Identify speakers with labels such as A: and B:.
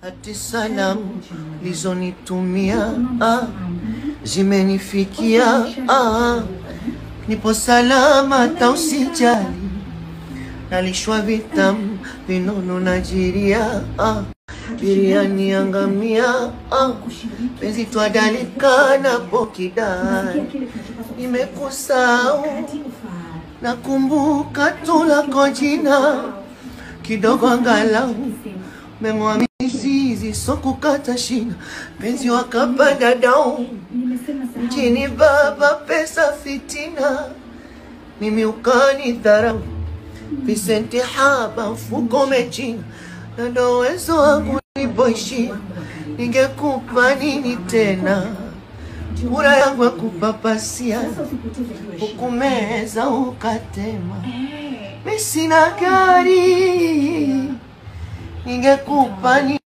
A: Ati salamu lizonitumia zimenifikia, nipo salama hata usijali, nalishwa vitamu vinono Nigeria, biriani angamia, penzi twadalika na pokidani, nimekusahau nakumbuka tu lako jina, kidogo angalau mengwa mizizi so kukata shina, penzi wakapanda down mjini baba pesa fitina, mimi ukani dharau Vicente haba mfuko mechina, na ndo uwezo wangu nipoishia, ningekupa nini tena, kura yangu ya kupapasia ukumeza ukatema, mimi sina gari, ningekupa nini